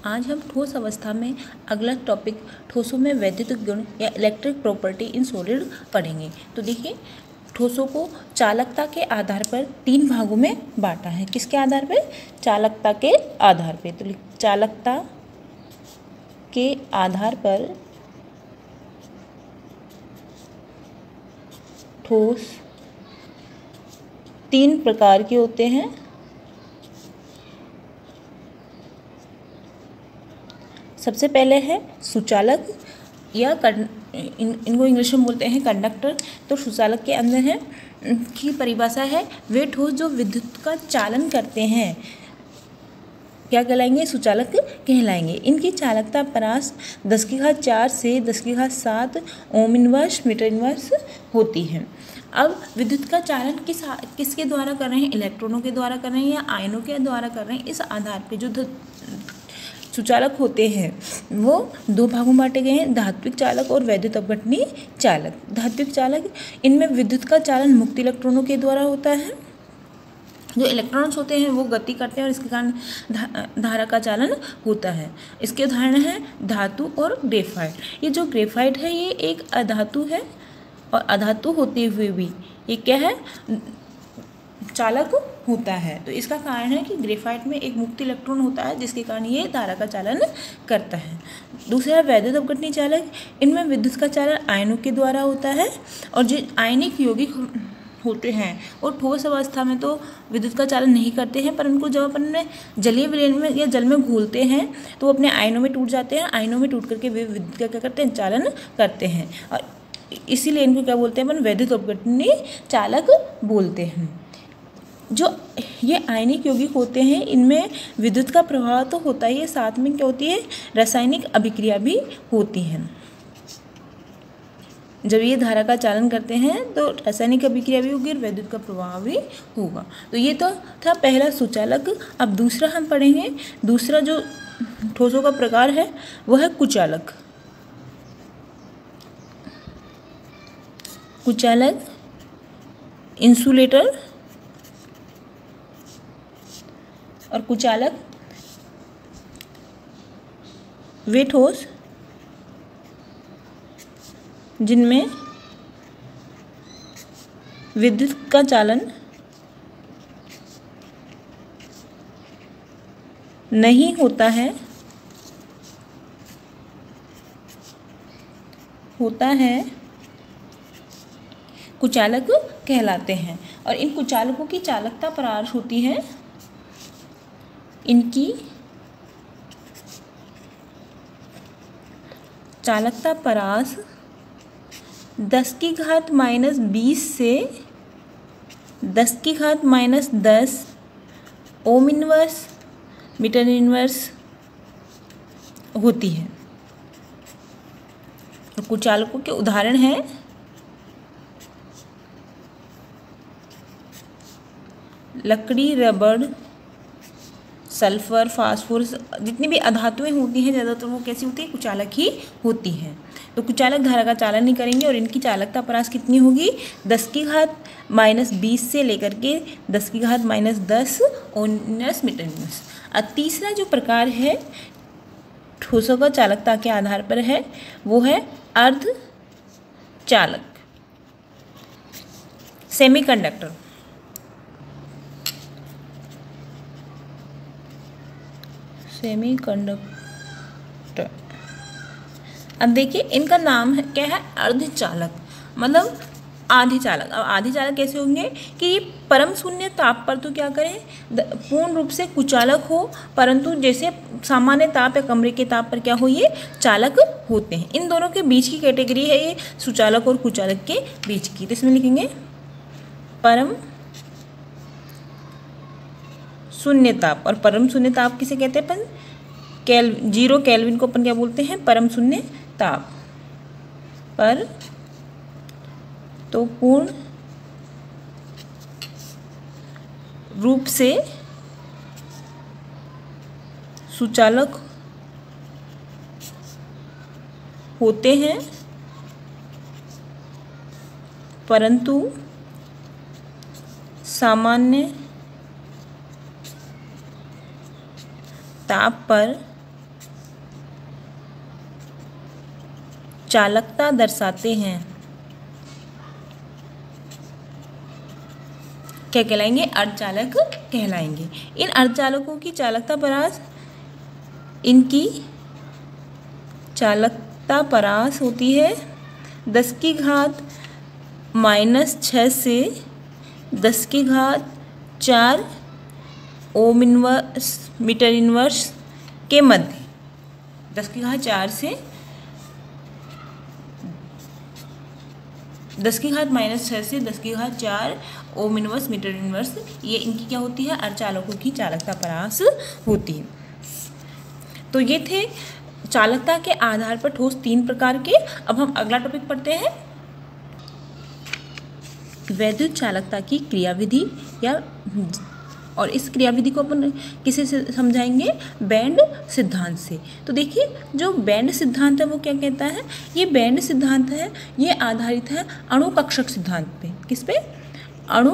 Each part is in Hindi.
आज हम ठोस अवस्था में अगला टॉपिक ठोसों में वैद्युतिक गुण या इलेक्ट्रिक प्रॉपर्टी इन सॉलिड पढ़ेंगे। तो देखिए, ठोसों को चालकता के आधार पर 3 भागों में बांटा है। किसके आधार पर? चालकता के आधार पर। तो चालकता के आधार पर ठोस 3 प्रकार के होते हैं। सबसे पहले है सुचालक या इनको इंग्लिश में बोलते हैं कंडक्टर। तो सुचालक के अंदर है की परिभाषा है वे ठोस जो विद्युत का चालन करते हैं क्या कहलाएंगे? सुचालक कहलाएंगे। इनकी चालकता परास 10⁴ से 10⁷ ओम इनवर्स मीटर इनवर्स होती है। अब विद्युत का चालन किसके द्वारा कर रहे हैं? इलेक्ट्रॉनों के द्वारा कर रहे हैं या आयनों के द्वारा कर रहे हैं? इस आधार पे जो सुचालक होते हैं वो 2 भागों में बांटे गए हैं, धात्विक चालक और वैद्युत अपघटनी चालक। धात्विक चालक, इनमें विद्युत का चालन मुक्त इलेक्ट्रॉनों के द्वारा होता है। जो इलेक्ट्रॉन्स होते हैं वो गति करते हैं और इसके कारण धारा का चालन होता है। इसके उदाहरण हैं धातु और ग्रेफाइट। ये जो ग्रेफाइट है ये एक अधातु है और अधातु होते हुए भी ये क्या है? चालक होता है। तो इसका कारण है कि ग्रेफाइट में एक मुक्त इलेक्ट्रॉन होता है जिसके कारण ये धारा का चालन करता है। दूसरा वैद्युत अपघटनी चालक, इनमें विद्युत का चालन आयनों के द्वारा होता है और जो आयनिक यौगिक होते हैं और ठोस अवस्था में तो विद्युत का चालन नहीं करते हैं, पर उनको जब अपन जलीय विलयन में या जल में घोलते हैं तो वो अपने आयनों में टूट जाते हैं। आयनों में टूट करके वे विद्युत का क्या करते हैं? चालन करते हैं और इसीलिए इनको क्या बोलते हैं? अपन वैद्युत अपघटनी चालक बोलते हैं। जो ये आयनिक यौगिक होते हैं इनमें विद्युत का प्रभाव तो होता ही है, साथ में क्या होती है? रासायनिक अभिक्रिया भी होती है। जब ये धारा का चालन करते हैं तो रासायनिक अभिक्रिया भी होगी और विद्युत का प्रभाव भी होगा। तो ये तो था पहला सुचालक। अब दूसरा हम पढ़ेंगे। दूसरा जो ठोसों का प्रकार है वह है कुचालक। कुचालक, इंसुलेटर और कुचालक वे ठोस जिनमें विद्युत का चालन नहीं होता है कुचालक कहलाते हैं। और इन कुचालकों की चालकता परास होती है, इनकी चालकता परास 10⁻⁻20 से 10⁻⁻10 ओम इनवर्स मीटर इनवर्स होती है। तो कुचालकों के उदाहरण हैं लकड़ी, रबड़, सल्फर, फास्फोरस, जितनी भी अधातुएं होती हैं ज़्यादातर वो कैसी होती है? कुचालक ही होती हैं। तो कुचालक धारा का चालन नहीं करेंगे और इनकी चालकता परास कितनी होगी? 10⁻⁻20 से लेकर के 10⁻⁻10 ओनस मीटर इनवर्स। और तीसरा जो प्रकार है ठोसों का चालकता के आधार पर है वो है अर्धचालक, सेमीकंडक्टर। सेमीकंडक्टर। अब देखिए इनका नाम है क्या है? अर्धचालक, मतलब आधे चालक। अब आधे चालक कैसे होंगे कि ये परम शून्य ताप पर तो क्या करें? पूर्ण रूप से कुचालक हो, परंतु जैसे सामान्य ताप या कमरे के ताप पर क्या हो? ये चालक होते हैं। इन दोनों के बीच की कैटेगरी है ये सुचालक और कुचालक के बीच की। तो इसमें लिखेंगे परम शून्य ताप। और परम शून्य ताप किसे कहते हैं? अपन 0 केल्विन को अपन क्या बोलते हैं? परम शून्य ताप पर तो पूर्ण रूप से सुचालक होते हैं, परंतु सामान्य ताप पर चालकता दर्शाते हैं क्या कहलाएंगे? अर्धचालक कहलाएंगे। इन अर्धचालकों की चालकता परास, इनकी चालकता परास होती है 10 की घात -6 से 10 की घात 4 ओम इनवर्स मीटर इनवर्स के मध्य। 10 की घात 4 से 10 की घात -6 से 10 की घात 4 ओम इनवर्स मीटर इनवर्स, ये इनकी क्या होती है? अर्धचालकों की चालकता परास होती है। तो ये थे चालकता के आधार पर ठोस 3 प्रकार के। अब हम अगला टॉपिक पढ़ते हैं, वैद्युत चालकता की क्रियाविधि या, और इस क्रियाविधि को अपन किसे से समझाएंगे? बैंड सिद्धांत से। तो देखिए जो बैंड सिद्धांत है वो क्या कहता है? ये बैंड सिद्धांत है, ये आधारित है अणु कक्षक सिद्धांत पे। किस पे? अणु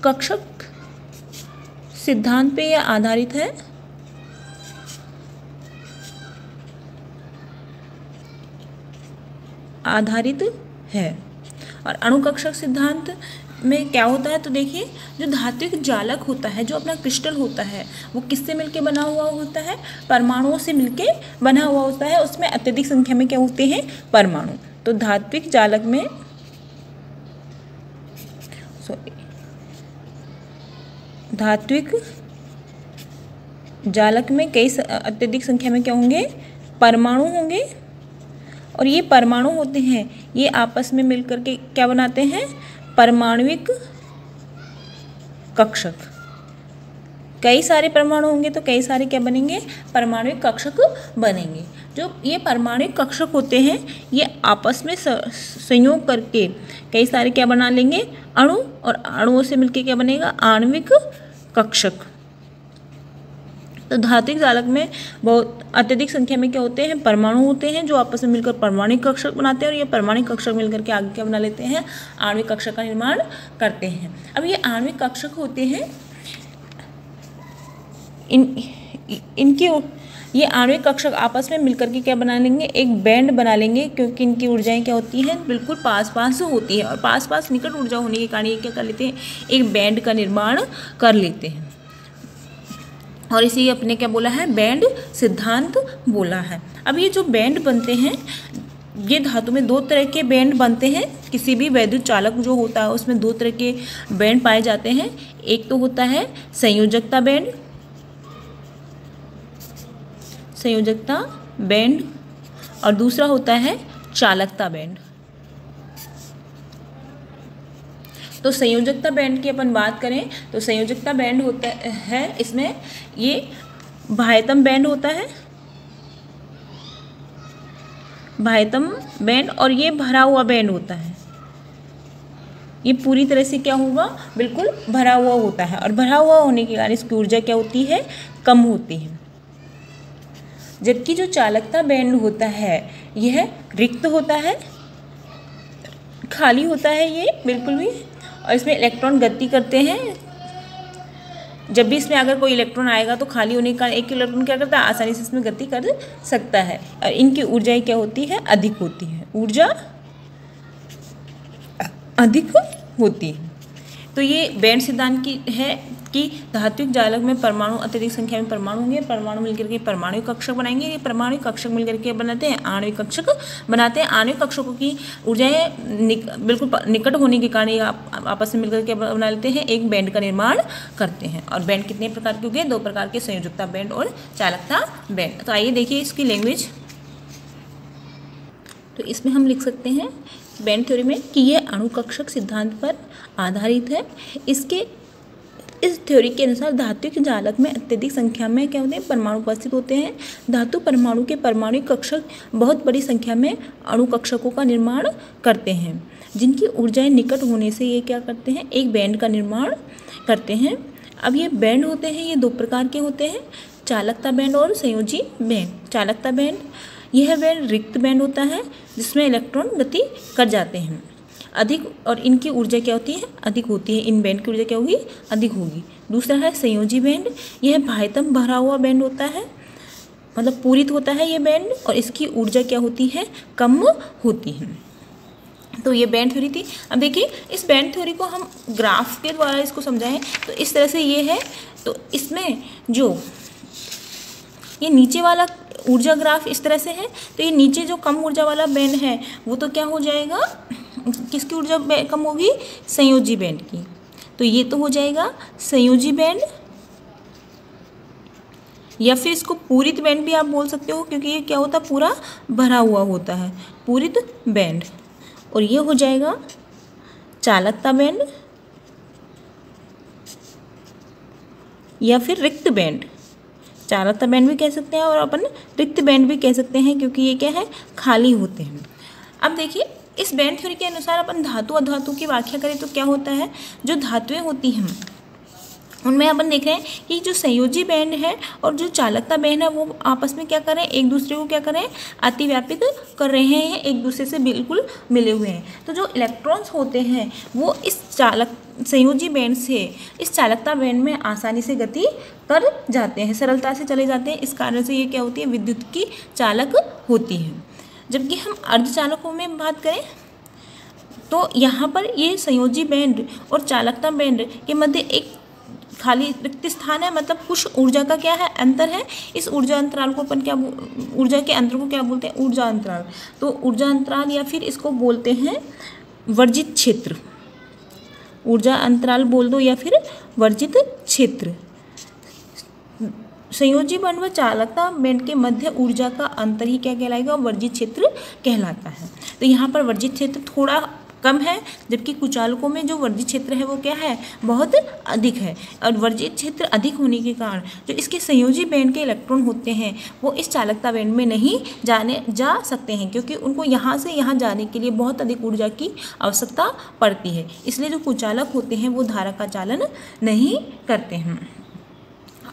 कक्षक सिद्धांत पे यह आधारित है। और अणु कक्षक सिद्धांत में क्या होता है? तो देखिए जो धात्विक जालक होता है, जो अपना क्रिस्टल होता है, वो किससे मिलके बना हुआ होता है? परमाणुओं से मिलके बना हुआ होता है। उसमें अत्यधिक संख्या में क्या होते हैं? परमाणु। तो धात्विक जालक में कई अत्यधिक संख्या में क्या होंगे? परमाणु होंगे। और ये परमाणु होते हैं, ये आपस में मिलकर के क्या बनाते हैं? परमाणुविक कक्षक। कई सारे परमाणु होंगे तो कई सारे क्या बनेंगे? परमाणुविक कक्षक बनेंगे। जो ये परमाणुविक कक्षक होते हैं, ये आपस में संयोग करके कई सारे क्या बना लेंगे? अणु, और अणुओं से मिलके क्या बनेगा? आणविक कक्षक। तो धात्विक जालक में बहुत अत्यधिक संख्या में क्या होते हैं? परमाणु होते हैं, जो आपस में मिलकर परमाणु कक्षक बनाते हैं, और ये परमाणु कक्षक मिलकर के आगे क्या बना लेते हैं? आणविक कक्षक का निर्माण करते हैं। अब ये आणविक कक्षक होते हैं, इनकी ये आणविक कक्षक आपस में मिलकर के क्या बना लेंगे? एक बैंड बना लेंगे, क्योंकि इनकी ऊर्जाएं क्या होती हैं? बिल्कुल पास पास होती है, और पास पास निकट ऊर्जा होने के कारण ये क्या कर लेते हैं? एक बैंड का निर्माण कर लेते हैं। और इसी अपने क्या बोला है? बैंड सिद्धांत बोला है। अब ये जो बैंड बनते हैं, ये धातु में 2 तरह के बैंड बनते हैं। किसी भी वैद्युत चालक जो होता है उसमें 2 तरह के बैंड पाए जाते हैं। एक तो होता है संयोजकता बैंड, और दूसरा होता है चालकता बैंड। तो संयोजकता बैंड की अपन बात करें तो संयोजकता बैंड होता है, इसमें ये बाह्यतम बैंड होता है, बाह्यतम बैंड, और ये भरा हुआ बैंड होता है। ये पूरी तरह से क्या होगा? बिल्कुल भरा हुआ होता है, और भरा हुआ होने के कारण इसकी ऊर्जा क्या होती है? कम होती है। जबकि जो चालकता बैंड होता है यह रिक्त होता है, खाली होता है ये बिल्कुल भी, और इसमें इलेक्ट्रॉन गति करते हैं। जब भी इसमें अगर कोई इलेक्ट्रॉन आएगा तो खाली होने का एक इलेक्ट्रॉन क्या करता है? आसानी से इसमें गति कर सकता है, और इनकी ऊर्जाएं क्या होती है? अधिक होती है, ऊर्जा अधिक होती है। तो ये बैंड सिद्धांत की है कि धात्विक जालक में परमाणु अत्यधिक संख्या में परमाणु होंगे, परमाणु मिलकर के परमाणु कक्षक बनाएंगे, ये परमाणु कक्षक मिलकर के बनाते हैं आणविक कक्षक बनाते हैं। आणविक कक्षकों की ऊर्जाएं बिल्कुल निकट होने के कारण ये आपस में मिलकर के बना लेते हैं, एक बैंड का निर्माण करते हैं। और बैंड कितने प्रकार के होंगे? 2 प्रकार के, संयोजकता बैंड और चालकता बैंड। तो आइए देखिए इसकी लैंग्वेज। तो इसमें हम लिख सकते हैं बैंड थ्योरी में कि यह अणु कक्षक सिद्धांत पर आधारित है। इस थ्योरी के अनुसार धात्विक जालक में अत्यधिक संख्या में क्या होते हैं? परमाणु उपस्थित होते हैं। धातु परमाणु के परमाणु कक्षक बहुत बड़ी संख्या में अणु कक्षकों का निर्माण करते हैं, जिनकी ऊर्जाएं निकट होने से ये क्या करते हैं? एक बैंड का निर्माण करते हैं। अब ये बैंड होते हैं, ये 2 प्रकार के होते हैं, चालकता बैंड और संयोजी बैंड। चालकता बैंड, यह बैंड रिक्त बैंड होता है जिसमें इलेक्ट्रॉन गति कर जाते हैं अधिक, और इनकी ऊर्जा क्या होती है? अधिक होती है। इन बैंड की ऊर्जा क्या होगी? अधिक होगी। दूसरा है संयोजी बैंड, यह बाह्यतम भरा हुआ बैंड होता है, मतलब पूरित होता है ये बैंड और इसकी ऊर्जा क्या होती है, कम होती है। तो ये बैंड थ्योरी थी। अब देखिए इस बैंड थ्योरी को हम ग्राफ के द्वारा इसको समझाएं तो इस तरह से ये है। तो इसमें जो ये नीचे वाला ऊर्जा ग्राफ इस तरह से है, तो ये नीचे जो कम ऊर्जा वाला बैंड है वो तो क्या हो जाएगा, किसकी ऊर्जा कम होगी, संयोजी बैंड की। तो ये तो हो जाएगा संयोजी बैंड, या फिर इसको पूरित बैंड भी आप बोल सकते हो, क्योंकि ये क्या होता है, पूरा भरा हुआ होता है, पूरित बैंड। और ये हो जाएगा चालकता बैंड या फिर रिक्त बैंड। चालकता बैंड भी कह सकते हैं और अपन रिक्त बैंड भी कह सकते हैं, क्योंकि ये क्या है, खाली होते हैं। अब देखिए इस बैंड थ्योरी के अनुसार अपन धातु अधातु की व्याख्या करें तो क्या होता है, जो धातुएं होती हैं उनमें अपन देख रहे हैं कि जो संयोजी बैंड है और जो चालकता बैंड है वो आपस में क्या कर रहे हैं, एक दूसरे को क्या कर रहे हैं, अतिव्यापित कर रहे हैं, एक दूसरे से बिल्कुल मिले हुए हैं। तो जो इलेक्ट्रॉन्स होते हैं वो इस संयोजी बैंड से इस चालकता बैंड में आसानी से गति कर जाते हैं, सरलता से चले जाते हैं। इस कारण से ये क्या होती है, विद्युत की चालक होती है। जबकि हम अर्धचालकों में बात करें तो यहाँ पर ये संयोजी बैंड और चालकता बैंड के मध्य एक खाली रिक्त स्थान है, मतलब कुछ ऊर्जा का क्या है, अंतर है। इस ऊर्जा अंतराल को अपन क्या, ऊर्जा के अंतर को क्या बोलते हैं, ऊर्जा अंतराल। तो ऊर्जा अंतराल या फिर इसको बोलते हैं वर्जित क्षेत्र, ऊर्जा अंतराल बोल दो या फिर वर्जित क्षेत्र। संयोजी बैंड व चालकता बैंड के मध्य ऊर्जा का अंतर ही क्या कहलाएगा, वर्जित क्षेत्र कहलाता है। तो यहाँ पर वर्जित क्षेत्र थोड़ा कम है, जबकि कुचालकों में जो वर्जित क्षेत्र है वो क्या है, बहुत अधिक है। और वर्जित क्षेत्र अधिक होने के कारण जो इसके संयोजी बैंड के इलेक्ट्रॉन होते हैं वो इस चालकता बैंड में नहीं जा सकते हैं, क्योंकि उनको यहाँ से यहाँ जाने के लिए बहुत अधिक ऊर्जा की आवश्यकता पड़ती है। इसलिए जो कुचालक होते हैं वो धारा का चालन नहीं करते हैं।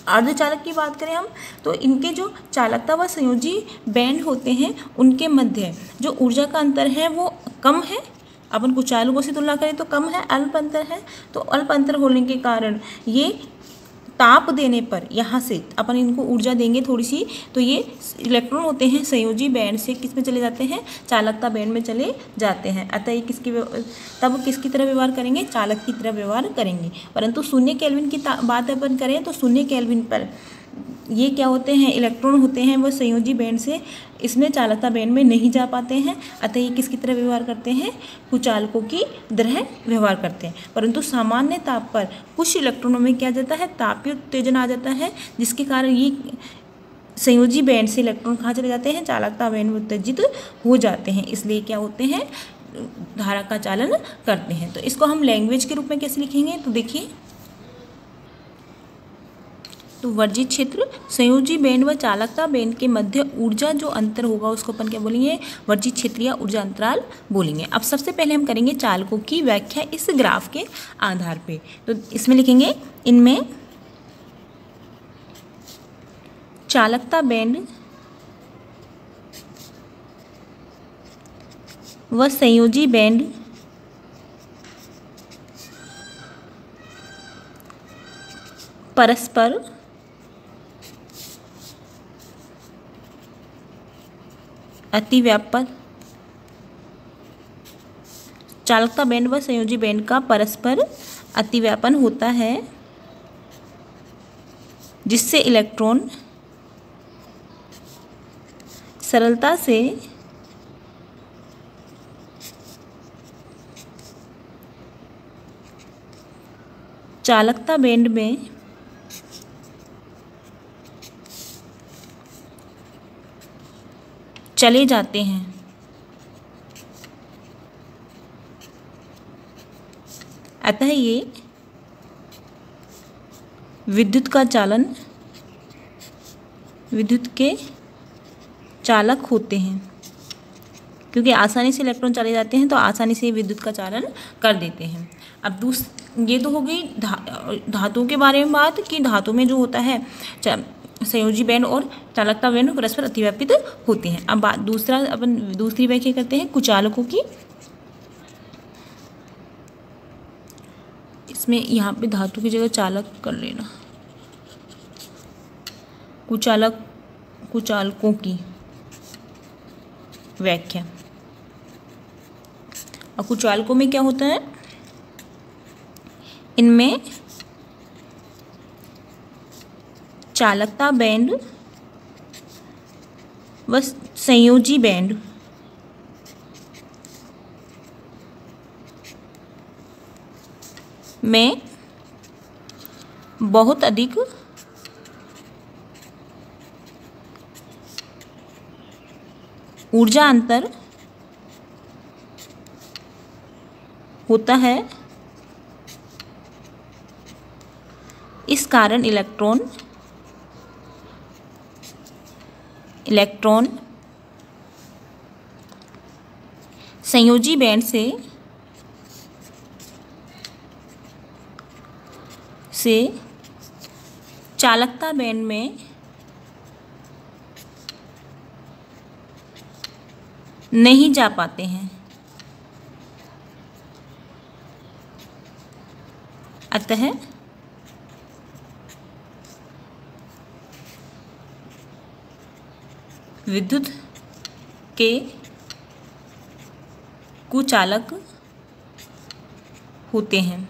अर्धचालक की बात करें हम तो इनके जो चालकता व संयोजी बैंड होते हैं उनके मध्य जो ऊर्जा का अंतर है वो कम है। अपन कुचालकों से तुलना करें तो कम है, अल्प अंतर है। तो अल्प अंतर होने के कारण ये ताप देने पर यहाँ से अपन इनको ऊर्जा देंगे थोड़ी सी, तो ये इलेक्ट्रॉन होते हैं संयोजी बैंड से किस में चले जाते हैं, चालकता बैंड में चले जाते हैं। अतः ये तब किसकी तरह व्यवहार करेंगे, चालक की तरह व्यवहार करेंगे। परंतु शून्य केल्विन की बात अपन करें तो शून्य केल्विन पर ये क्या होते हैं, इलेक्ट्रॉन होते हैं वो संयोजी बैंड से इसमें चालकता बैंड में नहीं जा पाते हैं। अतः ये किसकी तरह व्यवहार करते हैं, कुचालकों की तरह व्यवहार करते हैं। परंतु सामान्य ताप पर कुछ इलेक्ट्रॉनों में क्या जाता है, तापीय उत्तेजन आ जाता है, जिसके कारण ये संयोजी बैंड से इलेक्ट्रॉन कहाँ चले जाते हैं, चालकता बैंड में उत्तेजित हो जाते हैं। इसलिए क्या होते हैं, धारा का चालन करते हैं। तो इसको हम लैंग्वेज के रूप में कैसे लिखेंगे, तो देखिए, तो वर्जित क्षेत्र संयोजी बैंड व चालकता बैंड के मध्य ऊर्जा जो अंतर होगा उसको अपन क्या बोलेंगे, वर्जित क्षेत्र या ऊर्जा अंतराल बोलेंगे। अब सबसे पहले हम करेंगे चालकों की व्याख्या इस ग्राफ के आधार पे। तो इसमें लिखेंगे, इनमें चालकता बैंड व संयोजी बैंड परस्पर अतिव्यापन, चालकता बैंड व संयोजी बैंड का परस्पर अतिव्यापन होता है, जिससे इलेक्ट्रॉन सरलता से चालकता बैंड में चले जाते हैं। अतः ये विद्युत का चालन, विद्युत के चालक होते हैं, क्योंकि आसानी से इलेक्ट्रॉन चले जाते हैं तो आसानी से विद्युत का चालन कर देते हैं। अब ये तो हो गई धातुओं के बारे में बात, कि धातु में जो होता है संयोजी बैंड और चालकता बैंड परस्पर अतिव्यापित होते हैं। अब बात दूसरी व्याख्या करते हैं कुचालकों की। इसमें यहाँ पे धातु की जगह चालक कर लेना। कुचालक कुचालकों की व्याख्या। और कुचालकों में क्या होता है, इनमें चालकता बैंड व संयोजी बैंड में बहुत अधिक ऊर्जा अंतर होता है। इस कारण इलेक्ट्रॉन संयोजी बैंड से चालकता बैंड में नहीं जा पाते हैं। अतः विद्युत के कुचालक होते हैं।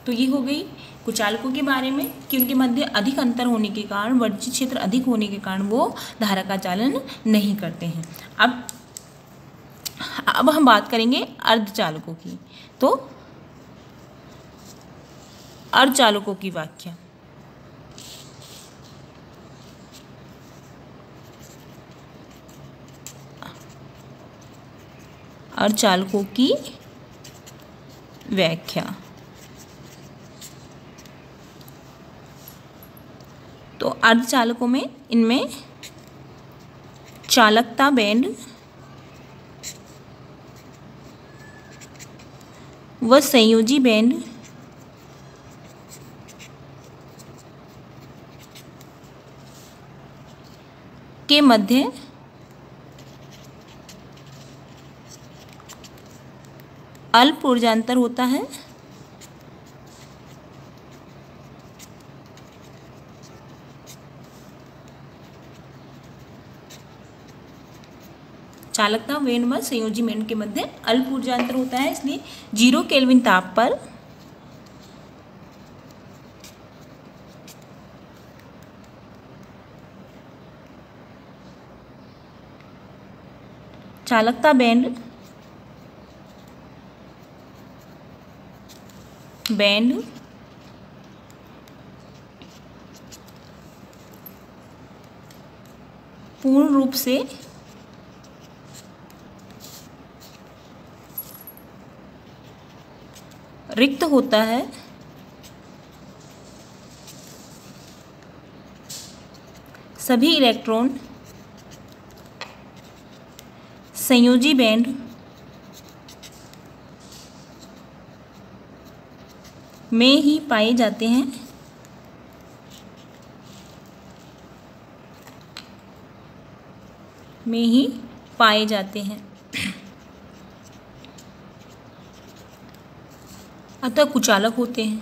तो ये हो गई कुचालकों के बारे में कि उनके मध्य अधिक अंतर होने के कारण, वर्जित क्षेत्र अधिक होने के कारण वो धारा का चालन नहीं करते हैं। अब हम बात करेंगे अर्धचालकों की। तो अर्धचालकों की व्याख्या। अर्धचालकों की व्याख्या। तो अर्धचालकों में इनमें चालकता बैंड व संयोजी बैंड के मध्य अल्प ऊर्जांतर होता है। चालकता बैंड व संयोजी बैंड के मध्य अल्प ऊर्जांतर होता है, इसलिए 0 केल्विन ताप पर चालकता बैंड पूर्ण रूप से रिक्त होता है। सभी इलेक्ट्रॉन संयोजी बैंड में ही पाए जाते हैं। अतः कुचालक होते हैं।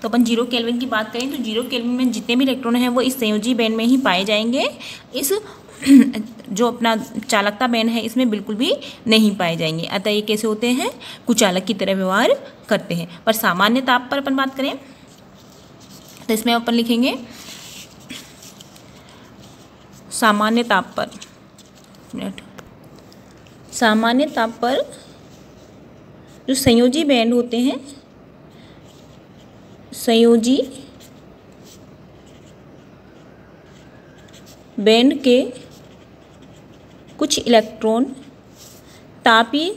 तो अपन 0 केल्विन की बात करें तो 0 केल्विन में जितने भी इलेक्ट्रॉन हैं वो इस संयोजी बैंड में ही पाए जाएंगे। इस जो अपना चालकता बैंड है इसमें बिल्कुल भी नहीं पाए जाएंगे। अतः ये कैसे होते हैं, कुचालक की तरह व्यवहार करते हैं। पर सामान्य ताप पर अपन बात करें तो इसमें अपन लिखेंगे सामान्य ताप पर जो संयोजी बैंड होते हैं, संयोजी बैंड के कुछ इलेक्ट्रॉन तापीय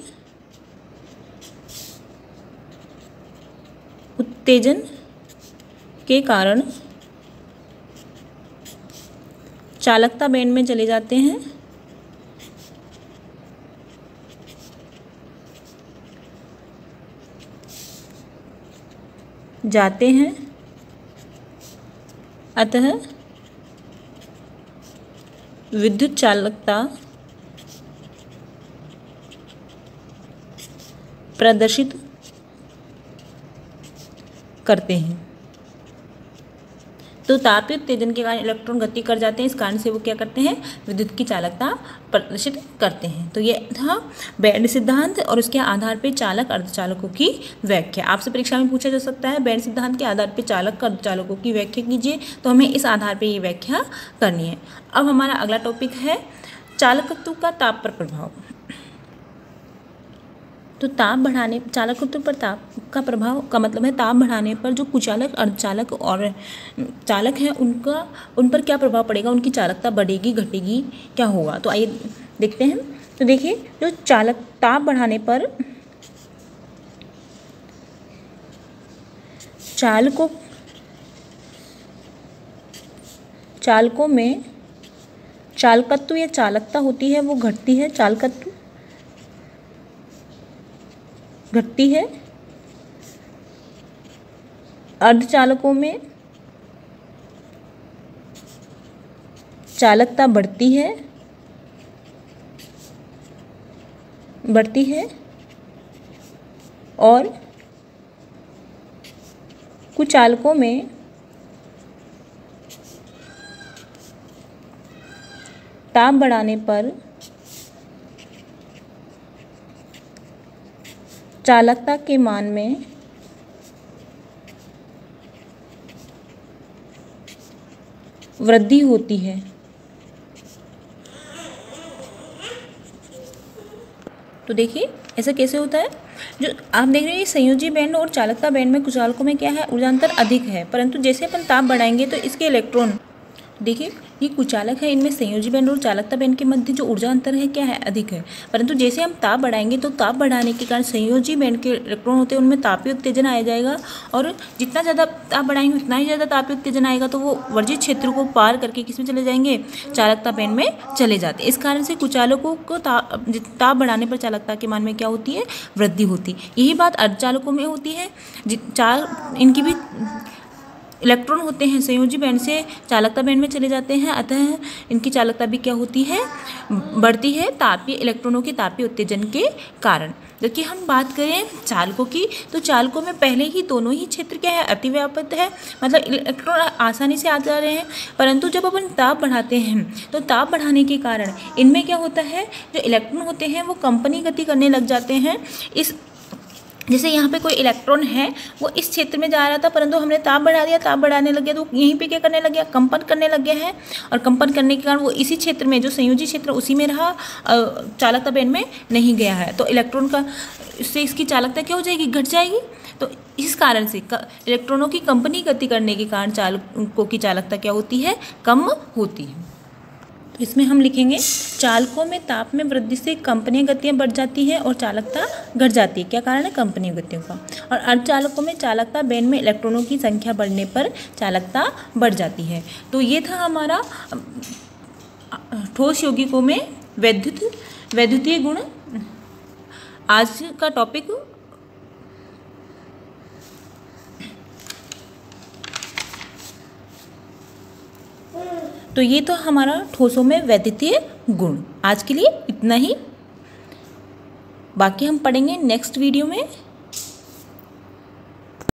उत्तेजन के कारण चालकता बैंड में चले जाते हैं। अतः प्रदर्शित करते हैं। तो तापीय उत्तेजन के कारण इलेक्ट्रॉन गति कर जाते हैं, इस कारण से वो क्या करते हैं, विद्युत की चालकता प्रदर्शित करते हैं। तो ये था बैंड सिद्धांत और उसके आधार पर चालक अर्धचालकों की व्याख्या। आपसे परीक्षा में पूछा जा सकता है बैंड सिद्धांत के आधार पर चालक अर्धचालकों की व्याख्या कीजिए, तो हमें इस आधार पर ये व्याख्या करनी है। अब हमारा अगला टॉपिक है चालकत्व का ताप पर प्रभाव। तो ताप बढ़ाने, चालकत्व पर ताप का प्रभाव का मतलब है ताप बढ़ाने पर जो कुचालक अर्धचालक और चालक हैं उन पर क्या प्रभाव पड़ेगा, उनकी चालकता बढ़ेगी घटेगी, क्या होगा। तो आइए देखते हैं। तो देखिए, जो ताप बढ़ाने पर चालकों में चालकत्व या चालकता होती है वो घटती है, चालकत्व घटती है। अर्धचालकों में चालकता बढ़ती है और कुचालकों में ताप बढ़ाने पर चालकता के मान में वृद्धि होती है। तो देखिए ऐसा कैसे होता है, जो आप देख रहे हैं संयोजी बैंड और चालकता बैंड में कुचालकों में क्या है, ऊर्जा अंतर अधिक है, परंतु जैसे अपन ताप बढ़ाएंगे तो इसके इलेक्ट्रॉन, देखिए ये कुचालक है, इनमें संयोजी बैंड और चालकता बैंड के मध्य जो ऊर्जा अंतर है क्या है, अधिक है। परंतु जैसे हम ताप बढ़ाएंगे तो ताप बढ़ाने के कारण संयोजी बैंड के इलेक्ट्रॉन होते हैं उनमें तापीय उत्तेजन आ जाएगा, और जितना ज़्यादा ताप बढ़ाएंगे उतना ही ज़्यादा तापीय उत्तेजन आएगा, तो वो वर्जित क्षेत्र को पार करके किस में चले जाएंगे, चालकता बैंड में चले जाते हैं। इस कारण से कुचालकों को ताप बढ़ाने पर चालकता के मान में क्या होती है, वृद्धि होती है। यही बात अर्धचालकों में होती है, इनकी भी इलेक्ट्रॉन होते हैं संयोजी बैंड से चालकता बैंड में चले जाते हैं, अतः इनकी चालकता भी क्या होती है, बढ़ती है तापीय इलेक्ट्रॉनों के तापीय उत्तेजन के कारण। जबकि हम बात करें चालकों की, तो चालकों में पहले ही दोनों ही क्षेत्र क्या है, अतिव्यापित है, मतलब इलेक्ट्रॉन आसानी से आ जा रहे हैं। परंतु जब अपन ताप बढ़ाते हैं तो ताप बढ़ाने के कारण इनमें क्या होता है, जो इलेक्ट्रॉन होते हैं वो कंपनी गति करने लग जाते हैं। जैसे यहाँ पे कोई इलेक्ट्रॉन है वो इस क्षेत्र में जा रहा था, परंतु हमने ताप बढ़ा दिया, ताप बढ़ाने लग गया तो यहीं पे क्या करने लग गया, कंपन करने लग गया है, और कंपन करने के कारण वो इसी क्षेत्र में, जो संयोजी क्षेत्र उसी में रहा, चालकता बैंड में नहीं गया है। तो इलेक्ट्रॉन का इससे इसकी चालकता क्या हो जाएगी, घट जाएगी। तो इस कारण से इलेक्ट्रॉनों की कंपनी गति करने के कारण चालकों की चालकता क्या होती है, कम होती है। तो इसमें हम लिखेंगे चालकों में ताप में वृद्धि से कंपनीय गतियाँ बढ़ जाती है और चालकता घट जाती है। क्या कारण है, कंपनीय गतियों का। और अर्धचालकों में चालकता बैंड में इलेक्ट्रॉनों की संख्या बढ़ने पर चालकता बढ़ जाती है। तो ये था हमारा ठोस यौगिकों में वैद्युतीय गुण आज का टॉपिक। तो ये तो हमारा ठोसों में वैद्युतीय गुण। आज के लिए इतना ही, बाकी हम पढ़ेंगे नेक्स्ट वीडियो में।